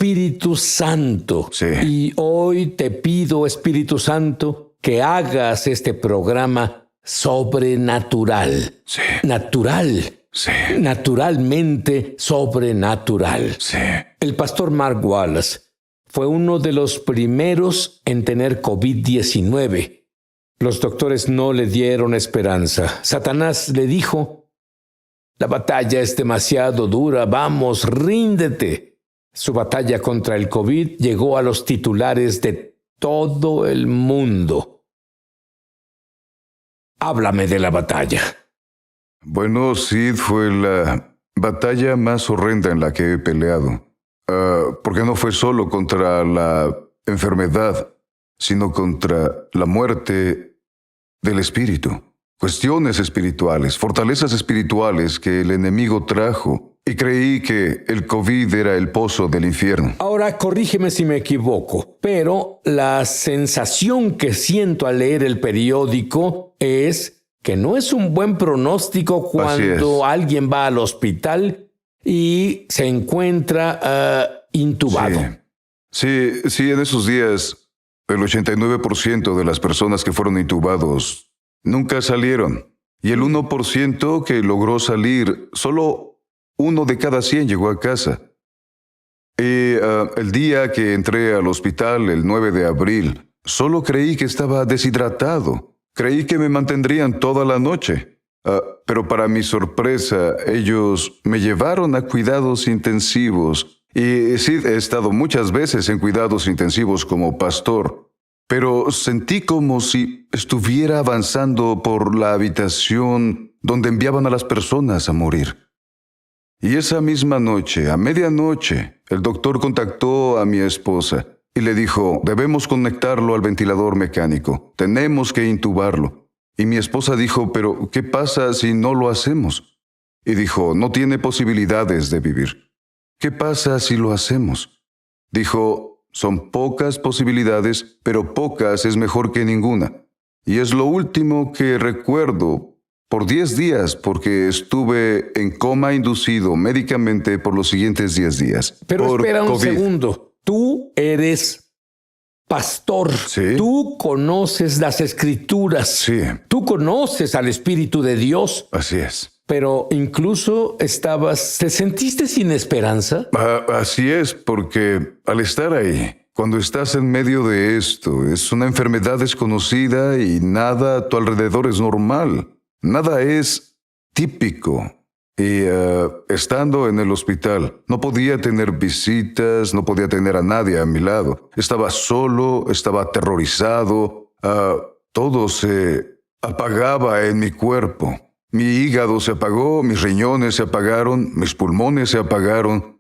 Espíritu Santo. Sí. Y hoy te pido, Espíritu Santo, que hagas este programa sobrenatural. Sí. Natural. Sí. Naturalmente sobrenatural. Sí. El pastor Mark Wallace fue uno de los primeros en tener COVID-19. Los doctores no le dieron esperanza. Satanás le dijo: la batalla es demasiado dura, vamos, ríndete. Su batalla contra el COVID llegó a los titulares de todo el mundo. Háblame de la batalla. Bueno, Sid, fue la batalla más horrenda en la que he peleado. Porque no fue solo contra la enfermedad, sino contra la muerte del espíritu. Cuestiones espirituales, fortalezas espirituales que el enemigo trajo. Y creí que el COVID era el pozo del infierno. Ahora, corrígeme si me equivoco, pero la sensación que siento al leer el periódico es que no es un buen pronóstico cuando alguien va al hospital y se encuentra intubado. Sí, en esos días, el 89% de las personas que fueron intubados nunca salieron. Y el 1% que logró salir, solo 1 de cada 100 llegó a casa. Y el día que entré al hospital, el 9 de abril, solo creí que estaba deshidratado. Creí que me mantendrían toda la noche. Pero para mi sorpresa, ellos me llevaron a cuidados intensivos. Y sí, he estado muchas veces en cuidados intensivos como pastor. Pero sentí como si estuviera avanzando por la habitación donde enviaban a las personas a morir. Y esa misma noche, a medianoche, el doctor contactó a mi esposa y le dijo: debemos conectarlo al ventilador mecánico, tenemos que intubarlo. Y mi esposa dijo: ¿pero qué pasa si no lo hacemos? Y dijo: no tiene posibilidades de vivir. ¿Qué pasa si lo hacemos? Dijo: son pocas posibilidades, pero pocas es mejor que ninguna. Y es lo último que recuerdo por 10 días, porque estuve en coma inducido médicamente por los siguientes 10 días. Pero espera un COVID. segundo. Tú eres pastor. Sí. Tú conoces las Escrituras. Sí. Tú conoces al Espíritu de Dios. Así es. Pero incluso ¿te sentiste sin esperanza? Así es, porque al estar ahí, cuando estás en medio de esto, es una enfermedad desconocida y nada a tu alrededor es normal. Nada es típico. Y estando en el hospital, no podía tener visitas, no podía tener a nadie a mi lado. Estaba solo, estaba aterrorizado. Todo se apagaba en mi cuerpo. Mi hígado se apagó, mis riñones se apagaron, mis pulmones se apagaron.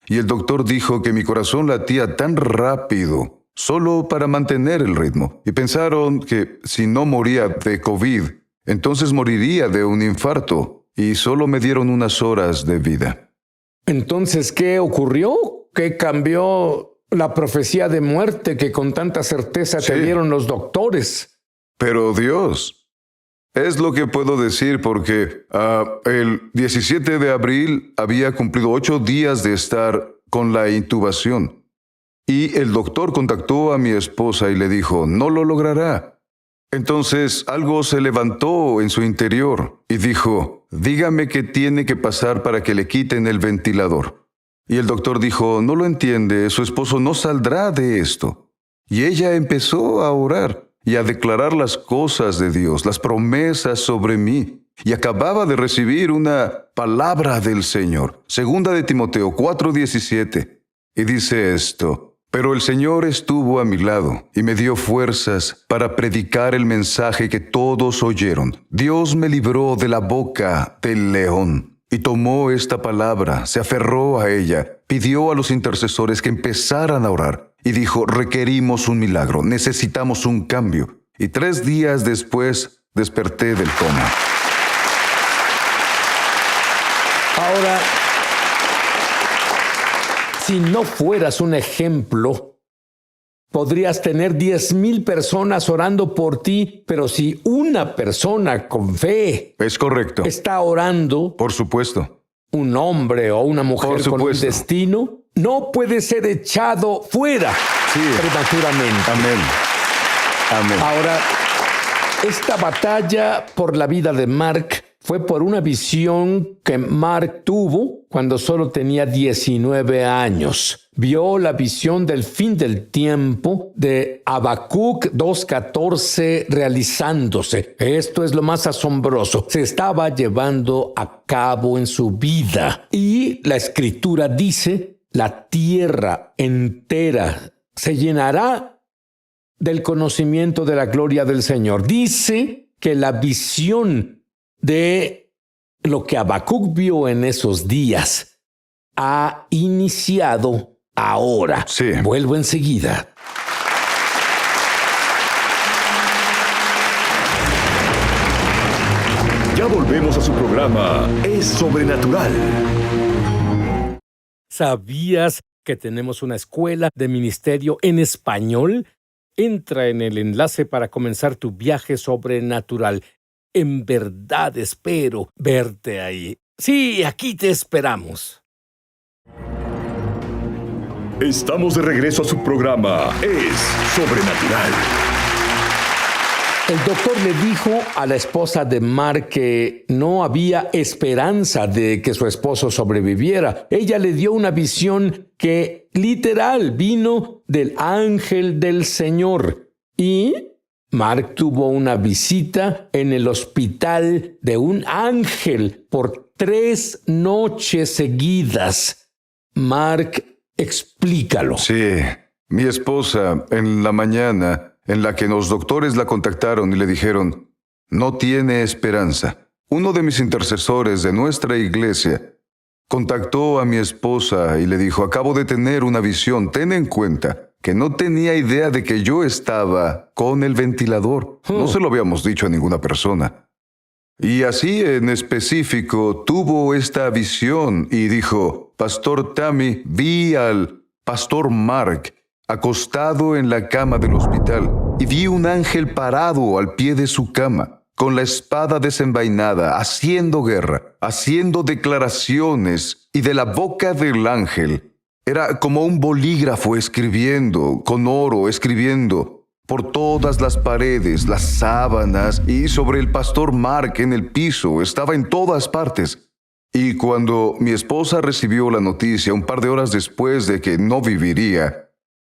Y el doctor dijo que mi corazón latía tan rápido, solo para mantener el ritmo. Y pensaron que si no moría de COVID, entonces moriría de un infarto, y solo me dieron unas horas de vida. Entonces, ¿qué ocurrió? ¿Qué cambió la profecía de muerte que con tanta certeza te dieron los doctores? Pero Dios, es lo que puedo decir porque el 17 de abril había cumplido 8 días de estar con la intubación. Y el doctor contactó a mi esposa y le dijo: no lo logrará. Entonces algo se levantó en su interior y dijo: dígame qué tiene que pasar para que le quiten el ventilador. Y el doctor dijo: no lo entiende, su esposo no saldrá de esto. Y ella empezó a orar y a declarar las cosas de Dios, las promesas sobre mí. Y acababa de recibir una palabra del Señor. 2 de Timoteo 4:17. Y dice esto: pero el Señor estuvo a mi lado y me dio fuerzas para predicar el mensaje que todos oyeron. Dios me libró de la boca del león. Y tomó esta palabra, se aferró a ella, pidió a los intercesores que empezaran a orar. Y dijo: requerimos un milagro, necesitamos un cambio. Y 3 días después desperté del coma. Ahora, si no fueras un ejemplo, podrías tener 10,000 personas orando por ti, pero si una persona con fe Es correcto. está orando, Por supuesto. un hombre o una mujer con un destino, no puede ser echado fuera prematuramente. Amén. Amén. Ahora, esta batalla por la vida de Mark fue por una visión que Mark tuvo cuando solo tenía 19 años. Vio la visión del fin del tiempo de Habacuc 2:14 realizándose. Esto es lo más asombroso. Se estaba llevando a cabo en su vida. Y la Escritura dice, la tierra entera se llenará del conocimiento de la gloria del Señor. Dice que la visión de lo que Habacuc vio en esos días ha iniciado ahora. Sí. Vuelvo enseguida. Ya volvemos a su programa Es Sobrenatural. ¿Sabías que tenemos una escuela de ministerio en español? Entra en el enlace para comenzar tu viaje sobrenatural. En verdad espero verte ahí. Sí, aquí te esperamos. Estamos de regreso a su programa Es Sobrenatural. El doctor le dijo a la esposa de Mark que no había esperanza de que su esposo sobreviviera. Ella le dio una visión que literal vino del ángel del Señor. Y Mark tuvo una visita en el hospital de un ángel por 3 noches seguidas. Mark, explícalo. Sí, mi esposa en la mañana en la que los doctores la contactaron y le dijeron, no tiene esperanza. Uno de mis intercesores de nuestra iglesia contactó a mi esposa y le dijo, acabo de tener una visión, ten en cuenta que no tenía idea de que yo estaba con el ventilador. No se lo habíamos dicho a ninguna persona. Y así en específico tuvo esta visión y dijo, Pastor Tammy, vi al Pastor Mark acostado en la cama del hospital y vi un ángel parado al pie de su cama, con la espada desenvainada, haciendo guerra, haciendo declaraciones, y de la boca del ángel era como un bolígrafo escribiendo, con oro escribiendo, por todas las paredes, las sábanas y sobre el Pastor Mark en el piso, estaba en todas partes. Y cuando mi esposa recibió la noticia un par de horas después de que no viviría,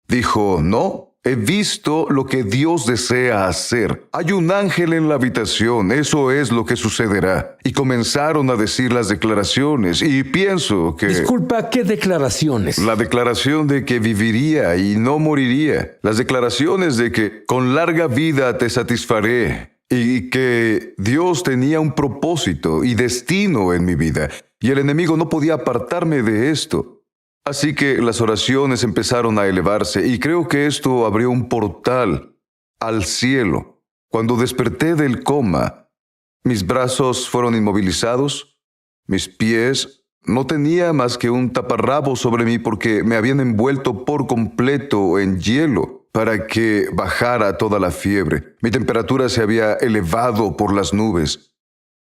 dijo, no, he visto lo que Dios desea hacer. Hay un ángel en la habitación, eso es lo que sucederá. Y comenzaron a decir las declaraciones y pienso que... Disculpa, ¿qué declaraciones? La declaración de que viviría y no moriría. Las declaraciones de que con larga vida te satisfaré. Y que Dios tenía un propósito y destino en mi vida. Y el enemigo no podía apartarme de esto. Así que las oraciones empezaron a elevarse y creo que esto abrió un portal al cielo. Cuando desperté del coma, mis brazos fueron inmovilizados, mis pies no tenía más que un taparrabo sobre mí porque me habían envuelto por completo en hielo para que bajara toda la fiebre. Mi temperatura se había elevado por las nubes.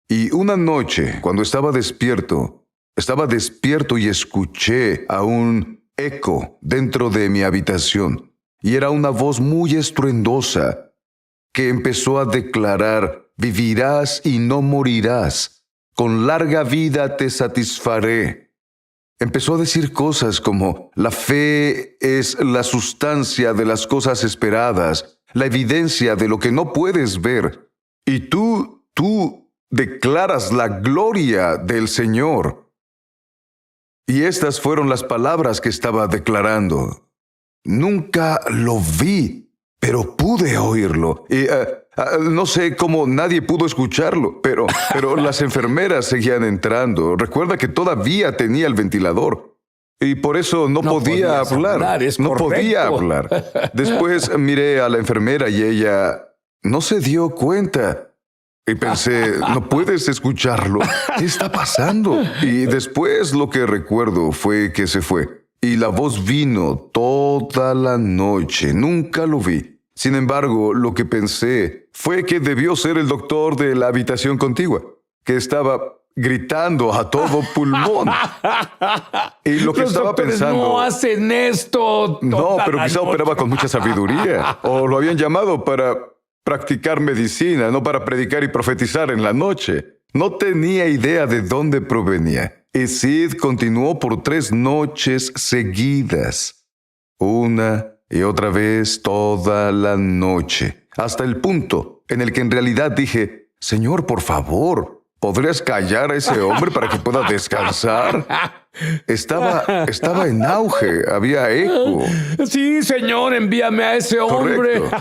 Y una noche, cuando estaba despierto y escuché a un eco dentro de mi habitación. Y era una voz muy estruendosa que empezó a declarar, vivirás y no morirás. Con larga vida te satisfaré. Empezó a decir cosas como, la fe es la sustancia de las cosas esperadas, la evidencia de lo que no puedes ver. Y tú declaras la gloria del Señor. Y estas fueron las palabras que estaba declarando. Nunca lo vi, pero pude oírlo. Y no sé cómo nadie pudo escucharlo, pero las enfermeras seguían entrando. Recuerda que todavía tenía el ventilador. Y por eso no podía hablar. No podía hablar. Después miré a la enfermera y ella no se dio cuenta. Y pensé, no puedes escucharlo. ¿Qué está pasando? Y después lo que recuerdo fue que se fue. Y la voz vino toda la noche. Nunca lo vi. Sin embargo, lo que pensé fue que debió ser el doctor de la habitación contigua, que estaba gritando a todo pulmón. Y lo que Los estaba doctores pensando... no hacen esto. No, toda pero la quizá noche. operaba con mucha sabiduría. O lo habían llamado para practicar medicina, no para predicar y profetizar en la noche. No tenía idea de dónde provenía. Y Sid continuó por 3 noches seguidas. Una y otra vez toda la noche. Hasta el punto en el que en realidad dije, Señor, por favor, ¿podrías callar a ese hombre para que pueda descansar? Estaba en auge, había eco. Sí, señor, envíame a ese hombre. Correcto.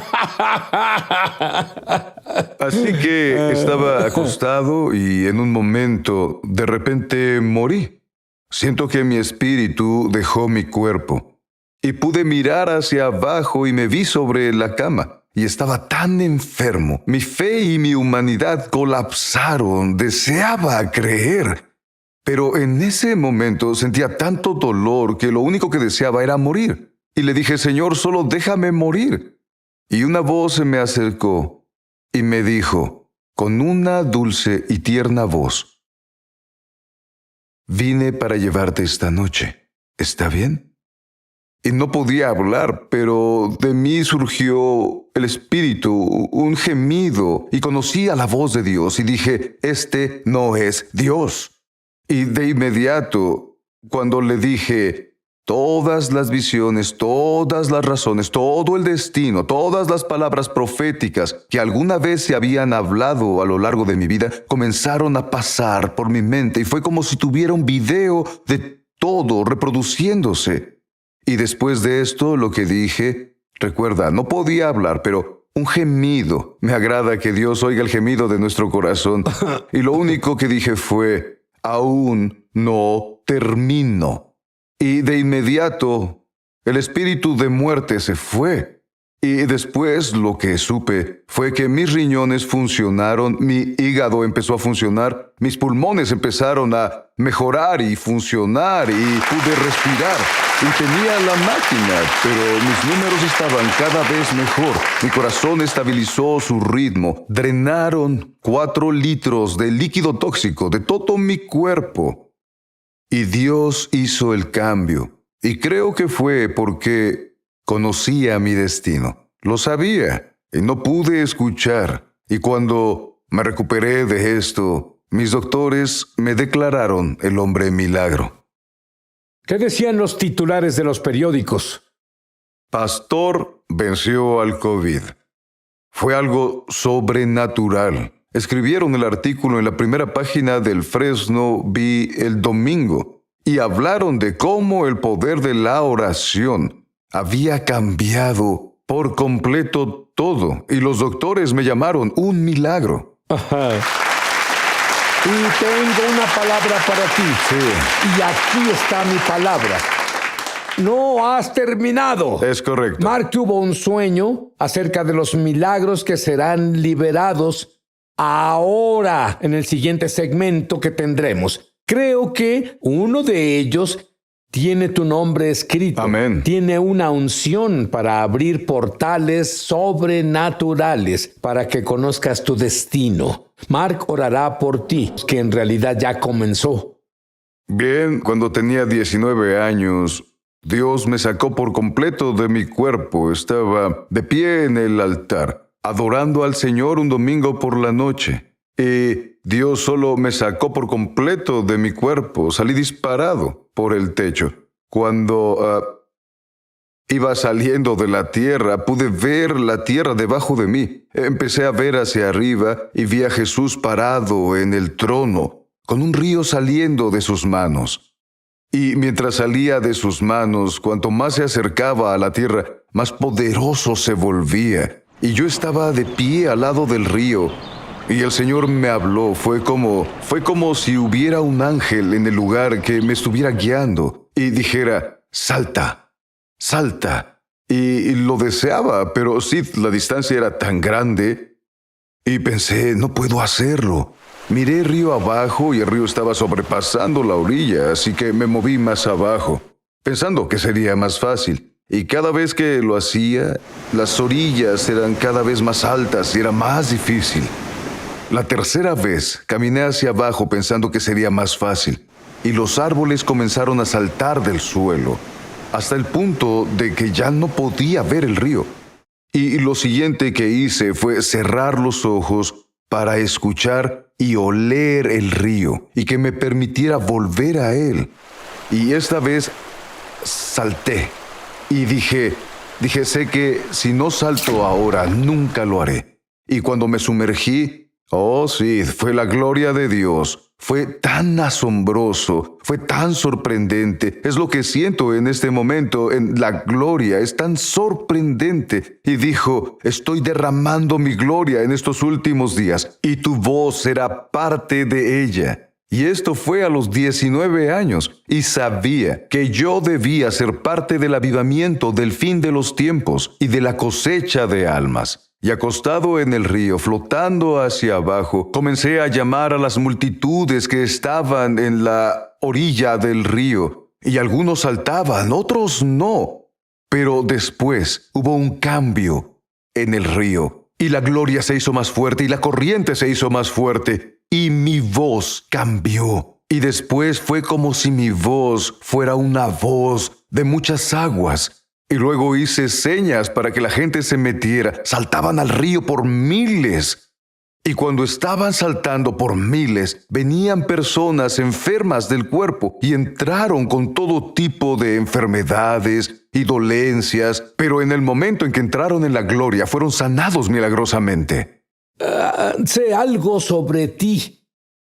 Así que estaba acostado y en un momento de repente morí. Siento que mi espíritu dejó mi cuerpo y pude mirar hacia abajo y me vi sobre la cama. Y estaba tan enfermo. Mi fe y mi humanidad colapsaron. Deseaba creer. Pero en ese momento sentía tanto dolor que lo único que deseaba era morir. Y le dije, Señor, solo déjame morir. Y una voz se me acercó y me dijo, con una dulce y tierna voz, vine para llevarte esta noche. ¿Está bien? Y no podía hablar, pero de mí surgió el espíritu, un gemido, y conocí a la voz de Dios y dije, este no es Dios. Y de inmediato, cuando le dije, todas las visiones, todas las razones, todo el destino, todas las palabras proféticas que alguna vez se habían hablado a lo largo de mi vida, comenzaron a pasar por mi mente y fue como si tuviera un video de todo reproduciéndose. Y después de esto, lo que dije, recuerda, no podía hablar, pero un gemido. Me agrada que Dios oiga el gemido de nuestro corazón. Y lo único que dije fue, aún no termino. Y de inmediato, el espíritu de muerte se fue. Y después lo que supe fue que mis riñones funcionaron, mi hígado empezó a funcionar, mis pulmones empezaron a mejorar y funcionar y pude respirar. Y tenía la máquina, pero mis números estaban cada vez mejor. Mi corazón estabilizó su ritmo. Drenaron 4 litros de líquido tóxico de todo mi cuerpo. Y Dios hizo el cambio. Y creo que fue porque conocía mi destino. Lo sabía y no pude escuchar. Y cuando me recuperé de esto, mis doctores me declararon el hombre milagro. ¿Qué decían los titulares de los periódicos? Pastor venció al COVID. Fue algo sobrenatural. Escribieron el artículo en la primera página del Fresno Bee el domingo y hablaron de cómo el poder de la oración había cambiado por completo todo. Y los doctores me llamaron un milagro. Ajá. Y tengo una palabra para ti. Sí. Y aquí está mi palabra. No has terminado. Es correcto. Mark tuvo un sueño acerca de los milagros que serán liberados ahora en el siguiente segmento que tendremos. Creo que uno de ellos tiene tu nombre escrito. Amén. Tiene una unción para abrir portales sobrenaturales para que conozcas tu destino. Mark orará por ti, que en realidad ya comenzó. Bien, cuando tenía 19 años, Dios me sacó por completo de mi cuerpo. Estaba de pie en el altar, adorando al Señor un domingo por la noche. Y Dios solo me sacó por completo de mi cuerpo. Salí disparado por el techo. Cuando iba saliendo de la tierra, pude ver la tierra debajo de mí. Empecé a ver hacia arriba y vi a Jesús parado en el trono, con un río saliendo de sus manos. Y mientras salía de sus manos, cuanto más se acercaba a la tierra, más poderoso se volvía. Y yo estaba de pie al lado del río. Y el Señor me habló. Fue como si hubiera un ángel en el lugar que me estuviera guiando y dijera, salta, salta. Y lo deseaba, pero sí, la distancia era tan grande. Y pensé, no puedo hacerlo. Miré río abajo y el río estaba sobrepasando la orilla, así que me moví más abajo, pensando que sería más fácil. Y cada vez que lo hacía, las orillas eran cada vez más altas y era más difícil. La tercera vez caminé hacia abajo pensando que sería más fácil, y los árboles comenzaron a saltar del suelo, hasta el punto de que ya no podía ver el río. Y lo siguiente que hice fue cerrar los ojos para escuchar y oler el río, y que me permitiera volver a él. Y esta vez salté, y dije, sé que si no salto ahora, nunca lo haré. Y cuando me sumergí, oh sí, fue la gloria de Dios. Fue tan asombroso, fue tan sorprendente. Es lo que siento en este momento, en la gloria, es tan sorprendente. Y dijo, estoy derramando mi gloria en estos últimos días, y tu voz será parte de ella. Y esto fue a los 19 años, y sabía que yo debía ser parte del avivamiento del fin de los tiempos y de la cosecha de almas. Y acostado en el río, flotando hacia abajo, comencé a llamar a las multitudes que estaban en la orilla del río. Y algunos saltaban, otros no. Pero después hubo un cambio en el río. Y la gloria se hizo más fuerte y la corriente se hizo más fuerte. Y mi voz cambió. Y después fue como si mi voz fuera una voz de muchas aguas. Y luego hice señas para que la gente se metiera. Saltaban al río por miles. Y cuando estaban saltando por miles, venían personas enfermas del cuerpo y entraron con todo tipo de enfermedades y dolencias. Pero en el momento en que entraron en la gloria, fueron sanados milagrosamente. Sé algo sobre ti.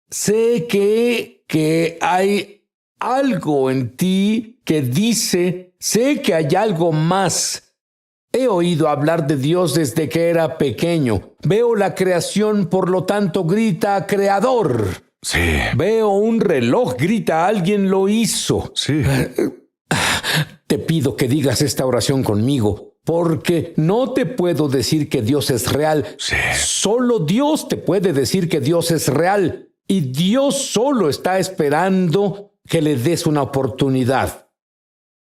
Sé que hay algo en ti que dice... Sé que hay algo más. He oído hablar de Dios desde que era pequeño. Veo la creación, por lo tanto grita Creador. Sí. Veo un reloj, grita Alguien lo hizo. Sí. Te pido que digas esta oración conmigo, porque no te puedo decir que Dios es real. Sí. Solo Dios te puede decir que Dios es real. Y Dios solo está esperando que le des una oportunidad.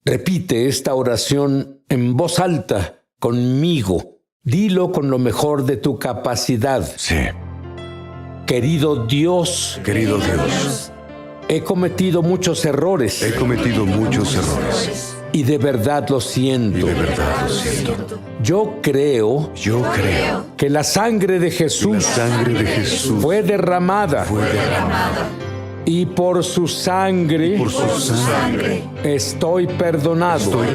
Repite esta oración en voz alta conmigo. Dilo con lo mejor de tu capacidad. Sí. Querido Dios, he cometido muchos errores. Y de verdad lo siento. Yo creo que la sangre de Jesús fue derramada. Y por su sangre, estoy perdonado.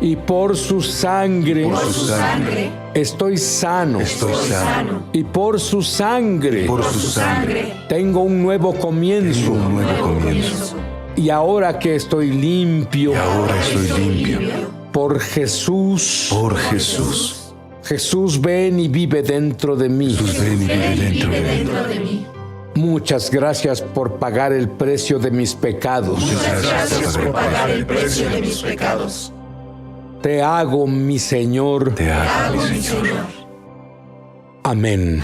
Y por su sangre, estoy sano. Y por su sangre, tengo un nuevo comienzo. Y ahora que estoy limpio, por Jesús, Jesús, ven y vive dentro de mí. Muchas gracias por pagar el precio de mis pecados. Te hago mi Señor. Amén.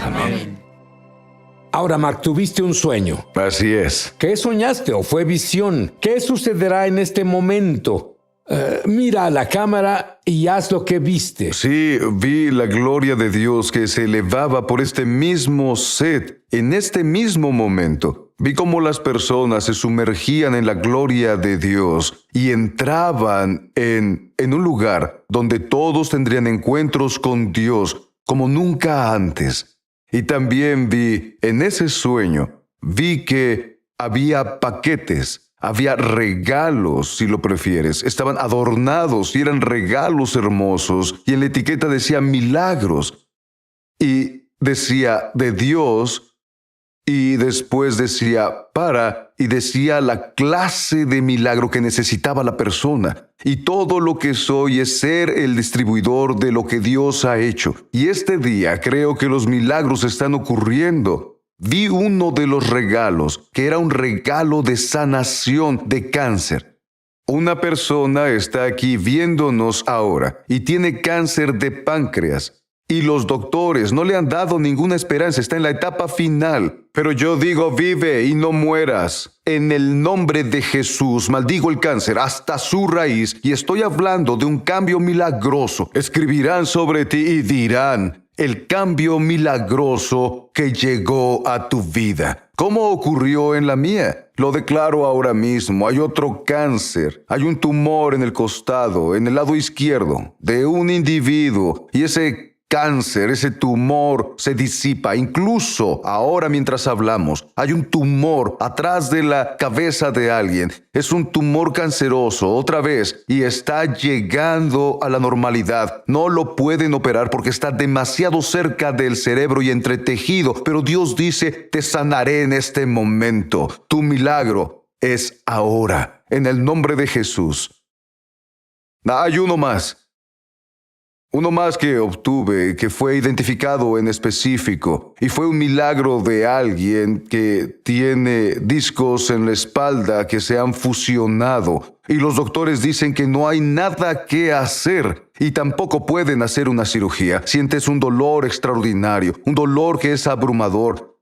Ahora, Mark, tuviste un sueño. Así es. ¿Qué soñaste o fue visión? ¿Qué sucederá en este momento? Mira a la cámara y haz lo que viste. Sí, vi la gloria de Dios que se elevaba por este mismo set, en este mismo momento. Vi cómo las personas se sumergían en la gloria de Dios y entraban en un lugar donde todos tendrían encuentros con Dios como nunca antes. Y también vi, en ese sueño, vi que había paquetes. Había regalos, si lo prefieres. Estaban adornados y eran regalos hermosos. Y en la etiqueta decía milagros. Y decía de Dios. Y después decía para. Y decía la clase de milagro que necesitaba la persona. Y todo lo que soy es ser el distribuidor de lo que Dios ha hecho. Y este día creo que los milagros están ocurriendo. Vi uno de los regalos, que era un regalo de sanación de cáncer. Una persona está aquí viéndonos ahora y tiene cáncer de páncreas. Y los doctores no le han dado ninguna esperanza, está en la etapa final. Pero yo digo, vive y no mueras. En el nombre de Jesús, maldigo el cáncer hasta su raíz y estoy hablando de un cambio milagroso. Escribirán sobre ti y dirán, el cambio milagroso que llegó a tu vida. ¿Cómo ocurrió en la mía? Lo declaro ahora mismo. Hay otro cáncer. Hay un tumor en el costado, en el lado izquierdo, de un individuo. Y ese cáncer, ese tumor se disipa. Incluso ahora mientras hablamos, hay un tumor atrás de la cabeza de alguien. Es un tumor canceroso otra vez y está llegando a la normalidad. No lo pueden operar porque está demasiado cerca del cerebro y entretejido. Pero Dios dice, te sanaré en este momento. Tu milagro es ahora, en el nombre de Jesús. Hay uno más. Uno más que obtuve, que fue identificado en específico, y fue un milagro de alguien que tiene discos en la espalda que se han fusionado, y los doctores dicen que no hay nada que hacer, y tampoco pueden hacer una cirugía. Sientes un dolor extraordinario, un dolor que es abrumador.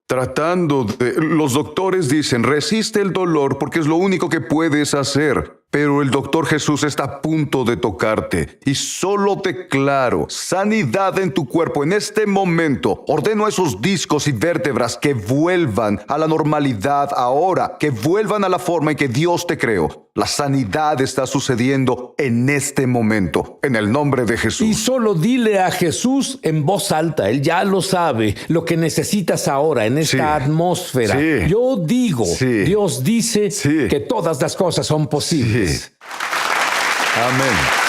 Los doctores dicen, resiste el dolor porque es lo único que puedes hacer. Pero el doctor Jesús está a punto de tocarte y solo declaro sanidad en tu cuerpo en este momento. Ordeno a esos discos y vértebras que vuelvan a la normalidad ahora, que vuelvan a la forma en que Dios te creó. La sanidad está sucediendo en este momento, en el nombre de Jesús. Y solo dile a Jesús en voz alta, Él ya lo sabe, lo que necesitas ahora en esta atmósfera. Sí. Yo digo, Sí. Dios dice Sí. que todas las cosas son posibles. Amén.